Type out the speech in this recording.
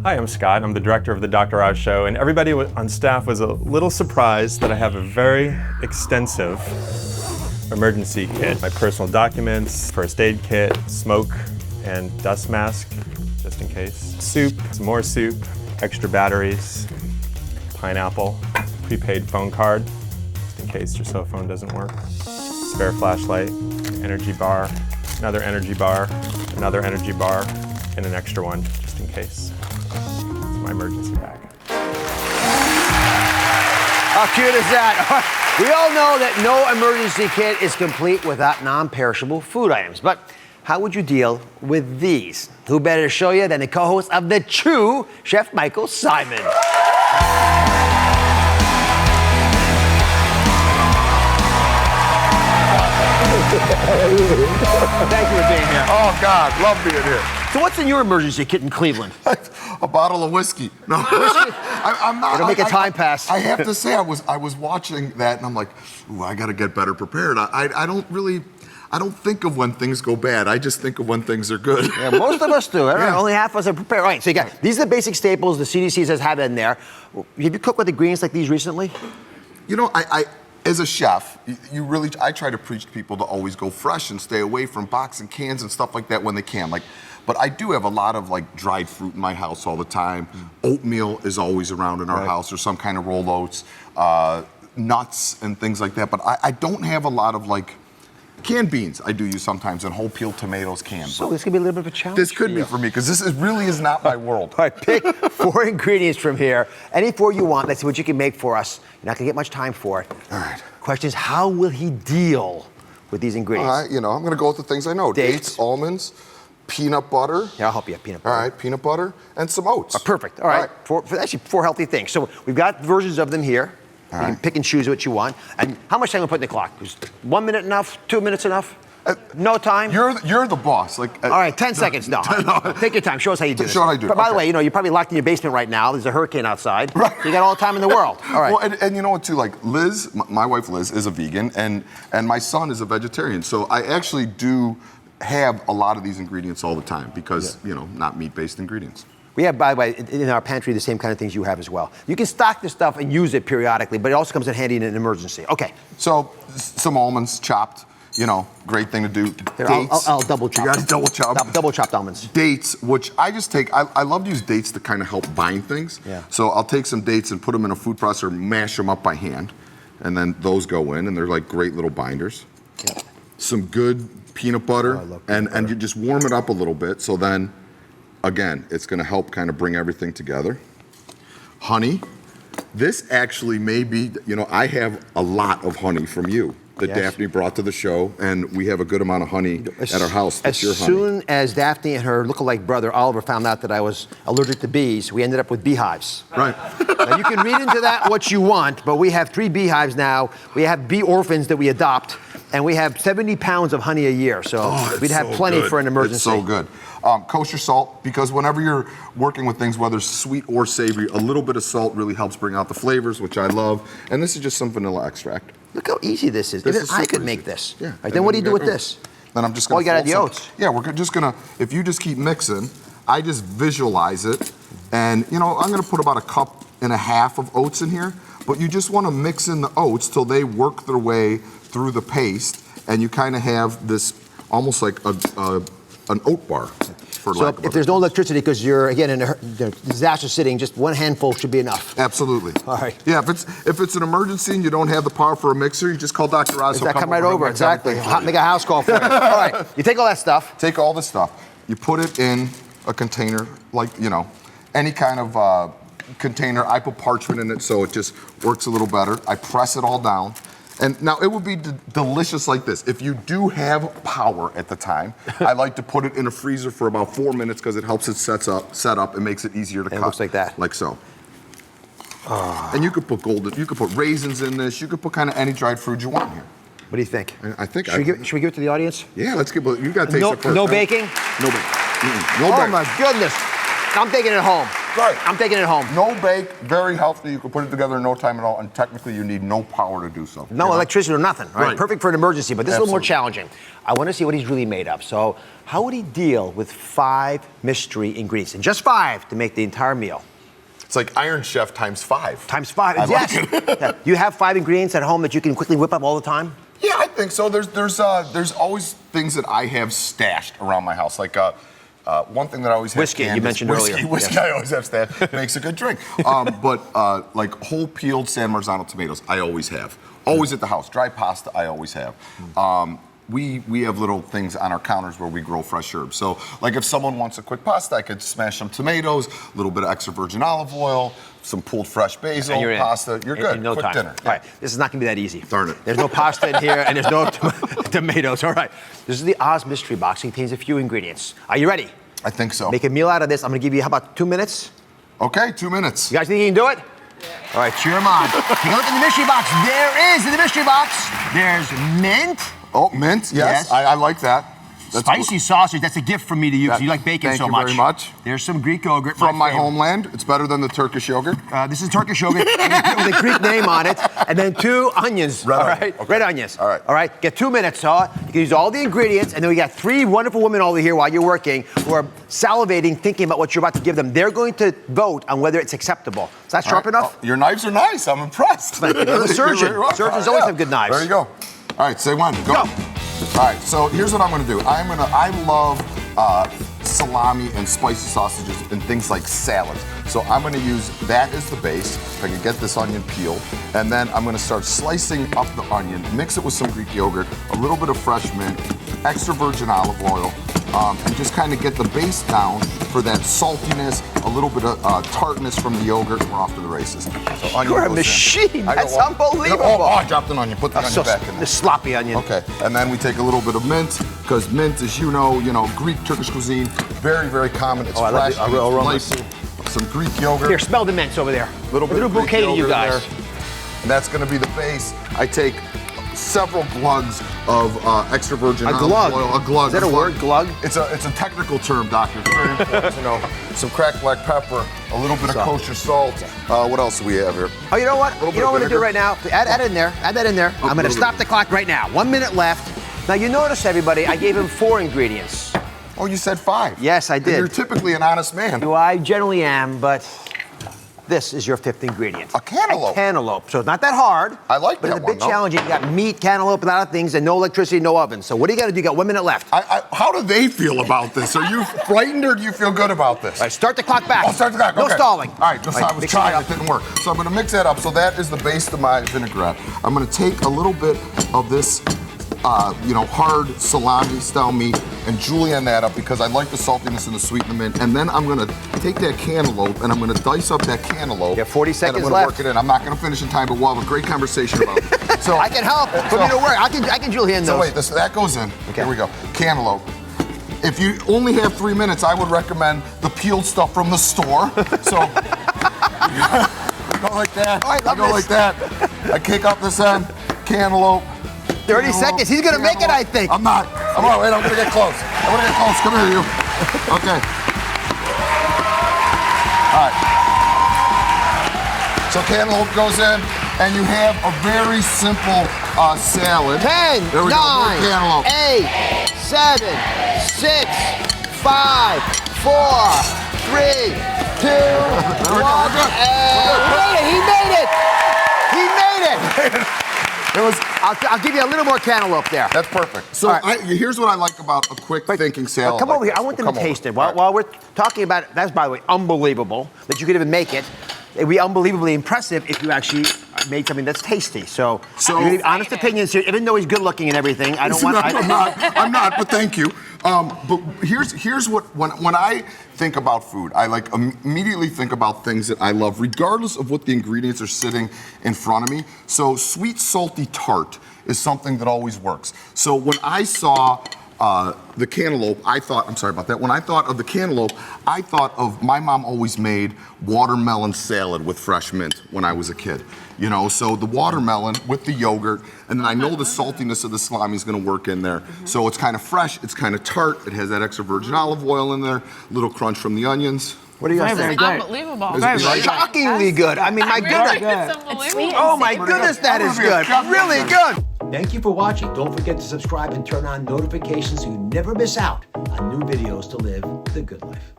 Hi, I'm Scott. I'm the director of the Dr. Oz Show, and everybody on staff was a little surprised that I have a very extensive emergency kit. My personal documents, first aid kit, smoke and dust mask, just in case. Soup, some more soup, extra batteries, pineapple, prepaid phone card, just in case your cell phone doesn't work, spare flashlight, energy bar, another energy bar, another energy bar, and an extra one, just in case. It's my emergency bag. How cute is that? We all know that no emergency kit is complete without non-perishable food items, but how would you deal with these? Who better to show you than the co-host of The Chew, Chef Michael Symon. Thank you for being here. Oh, God, love being here. So what's in your emergency kit in Cleveland? A bottle of whiskey. No, I'm not. It'll make a time pass. I have to say, I was watching that, and I'm like, ooh, I got to get better prepared. I don't think of when things go bad. I just think of when things are good. Yeah, most of us do. Yeah. Only half of us are prepared. All right, so you got, these are the basic staples the CDC says have in there. Have you cooked with ingredients like these recently? You know, I as a chef, I try to preach to people to always go fresh and stay away from box and cans and stuff like that when they can. But I do have a lot of dried fruit in my house all the time. Oatmeal is always around in our house, or some kind of rolled oats, nuts and things like that. But I don't have a lot of canned beans. I do use sometimes, and whole peeled tomatoes canned. So this could be a little bit of a challenge. This could be for me, because this really is not my world. All right, pick 4 ingredients from here. Any 4 you want. Let's see what you can make for us. You're not gonna get much time for it. All right. Question is, how will he deal with these ingredients? All right, I'm gonna go with the things I know. Dates, almonds, peanut butter. Yeah, I'll help you. Peanut butter. All right, peanut butter, and some oats. Perfect. All right. Actually, 4 healthy things. So we've got versions of them here. You can pick and choose what you want. And how much time we put in the clock? Is 1 minute enough? 2 minutes enough? No time? You're the boss. All right, 10 seconds. No. Take your time. Show us how you do this. Show how I do it. But by the way, you're probably locked in your basement right now. There's a hurricane outside. Right. So you got all the time in the world. All right. Well, and you know what, too? Liz, my wife Liz, is a vegan, and my son is a vegetarian. So I actually do have a lot of these ingredients all the time because, not meat-based ingredients. We have, by the way, in our pantry, the same kind of things you have as well. You can stock this stuff and use it periodically, but it also comes in handy in an emergency. Okay. So some almonds chopped. Great thing to do. Here, Dates. I'll double chop. You guys double chop. Double chopped almonds. Dates, which I just take. I love to use dates to kind of help bind things. Yeah. So I'll take some dates and put them in a food processor, mash them up by hand, and then those go in, and they're like great little binders. Yep. Some good peanut butter, I love peanut butter. And you just warm it up a little bit. So then, again, it's going to help kind of bring everything together. Honey. This actually may be. I have a lot of honey from you that Daphne brought to the show, and we have a good amount of honey at our house. As soon as Daphne and her lookalike brother Oliver found out that I was allergic to bees, we ended up with beehives. Right. Now, you can read into that what you want, but we have 3 beehives now. We have bee orphans that we adopt, and we have 70 pounds of honey a year, so we'd have plenty for an emergency. It's so good. Kosher salt, because whenever you're working with things, whether sweet or savory, a little bit of salt really helps bring out the flavors, which I love. And this is just some vanilla extract. Look how easy this is. Even I could make this. Yeah. All right, then what do you do with this? Then I'm just going to. Oh, you got to add the oats. Yeah, we're just going to, if you just keep mixing, I just visualize it. And, I'm going to put about 1.5 cups of oats in here. But you just want to mix in the oats till they work their way through the paste. And you kind of have this almost like an oat bar. So if there's no electricity, because you're, again, in a disaster sitting, just 1 handful should be enough. Absolutely. All right. Yeah, if it's an emergency and you don't have the power for a mixer, you just call Dr. Oz. He'll come right over, exactly. Make a house call for you. All right, you take all that stuff. Take all the stuff. You put it in a container, any kind of container. I put parchment in it so it just works a little better. I press it all down. And now it would be delicious like this. If you do have power at the time, I like to put it in a freezer for about 4 minutes because it helps it set up and makes it easier to cut. It looks like that. Like so. And you could put you could put raisins in this. You could put kind of any dried fruit you want here. What do you think? I think should we give it to the audience? Yeah, let's give it. You got to taste it first. No baking? No baking. No baking. Oh my goodness! I'm taking it home. Right. I'm taking it home. No bake, very healthy. You can put it together in no time at all, and technically you need no power to do so. No electricity or nothing, right? Right. Perfect for an emergency, but this is a little more Absolutely. challenging. I want to see what he's really made of. So, how would he deal with 5 mystery ingredients? And just 5 to make the entire meal. It's like Iron Chef times 5. Times 5, I yes. like it. Yeah. You have 5 ingredients at home that you can quickly whip up all the time? Yeah, I think so. There's always things that I have stashed around my house, like one thing that I always have. Whiskey, canned you is mentioned earlier. Whiskey, Yeah. I always have stashed. Makes a good drink. But like whole peeled San Marzano tomatoes, I always have. Always at the house. Dry pasta, I always have. We have little things on our counters where we grow fresh herbs. So, like if someone wants a quick pasta, I could smash some tomatoes, a little bit of extra virgin olive oil, some pulled fresh basil, And you're in. pasta. You're good. In no quick time. dinner. All right, this is not going to be that easy. Darn it. There's no pasta in here, and there's no tomatoes. All right, this is the Oz Mystery Box. It contains a few ingredients. Are you ready? I think so. Make a meal out of this. I'm going to give you, how about 2 minutes? Okay, 2 minutes. You guys think you can do it? Yeah. All right, cheer them on. Take a look in the mystery box. There is, in the mystery box, there's mint. Oh, mint, yes. Yes. I like that. That's Spicy sausage, that's a gift for me to use. You like bacon thank so you much. very much. There's some Greek yogurt. From my favorite. homeland. It's better than the Turkish yogurt. This is Turkish yogurt with a Greek name on it. And then 2 onions. Red all onion, right? okay. Red onions. All right. All right. Get 2 minutes, huh? You can use all the ingredients. And then we got 3 wonderful women over here while you're working who are salivating, thinking about what you're about to give them. They're going to vote on whether it's acceptable. Is that sharp All right. enough? Oh, your knives are nice. I'm impressed. Thank you. I'm a surgeon. You're very welcome. Surgeons always have good knives. There you go. All right, say when. Go. Go. All right, so here's what I'm gonna do. I love salami and spicy sausages and things like salads. So I'm gonna use that as the base. If I can get this onion peeled. And then I'm gonna start slicing up the onion, mix it with some Greek yogurt, a little bit of fresh mint, extra virgin olive oil, and just kind of get the base down for that saltiness, a little bit of tartness from the yogurt, and we're off to the races. So onion You're a goes in. machine. I go, That's well, unbelievable. Oh, I dropped an onion. Put the onion So, back in there. the sloppy onion. Okay, and then we take a little bit of mint, because mint, as you know, Greek, Turkish cuisine, very, very common. It's I love fresh, the aroma. it's delightful. Some Greek yogurt. Here, smell the mints over there. Little bit a of Greek bouquet to you yogurt in guys. there. And that's going to be the base. I take several glugs of extra virgin A olive glug? oil. A glug. Is that a word, glug? It's a technical term, doctor. It's very important to know. Some cracked black pepper, a little bit of kosher salt. What else do we have here? Oh, you know what? Little You know what I'm bit going to do of right now? Add in there. Add that in there. I'm going to little stop bit. the clock right now. 1 minute left. Now, you notice, everybody, I gave him 4 ingredients. Oh, you said 5. Yes, I And did. you're typically an honest man. Well, I generally am, but this is your 5th ingredient. A cantaloupe. A cantaloupe. So it's not that hard. I like but that it's a bit one, though. challenging. You got meat, cantaloupe, and a lot of things, and no electricity, no oven. So what do you got to do? You got 1 minute left. How do they feel about this? Are you frightened or do you feel good about this? All right, start the clock back. I'll start the clock. No Okay. stalling. All right, just I was mix trying, up. it didn't work. So I'm gonna mix that up. So that is the base of my vinaigrette. I'm gonna take a little bit of this, hard salami-style meat and julienne that up because I like the saltiness and the sweet and the mint. And then I'm gonna take that cantaloupe and I'm gonna dice up that cantaloupe. You have 40 seconds and I'm gonna left. work it in. I'm not gonna finish in time, but we'll have a great conversation about it. So I can help. Put me to work. I can julienne So those. wait, that goes in. Okay. Here we go. Cantaloupe. If you only have 3 minutes, I would recommend the peeled stuff from the store. So go like that. Oh, I love go this. like that. I kick up this end. Cantaloupe. 30 seconds. He's going to make it, I think. I'm not. I'm all right. I'm gonna get close. I'm gonna get close. Come here, you. Okay. All right. So cantaloupe goes in, and you have a very simple salad. 10, There we 9, go. More cantaloupe. 8, 7, 6, 5, 4, 3, 2, 1. We're good. And he made it! He made it! It was. I'll give you a little more cantaloupe there. That's perfect. So All right. here's what I like about a quick thinking salad. Come like over here. this. I want them Come to over. taste it. All right. While we're talking about it, that's, by the way, unbelievable that you could even make it. It'd be unbelievably impressive if you actually made something that's tasty. So you're gonna be honest opinions here, even though he's good looking and everything. I don't want. I'm not, but thank you. But here's what when I think about food, I like immediately think about things that I love, regardless of what the ingredients are sitting in front of me. So sweet, salty tart is something that always works. So when I saw the cantaloupe, I'm sorry about that. When I thought of the cantaloupe, I thought of my mom always made watermelon salad with fresh mint when I was a kid. So the watermelon with the yogurt, and then I know the saltiness of the salami is going to work in there. So it's kind of fresh, it's kind of tart, it has that extra virgin olive oil in there, little crunch from the onions. What do you guys think? Unbelievable. It's Shockingly good. I mean, my goodness. It's unbelievable. Oh my goodness, that is good. Really good. Thank you for watching. Don't forget to subscribe and turn on notifications so you never miss out on new videos to live the good life.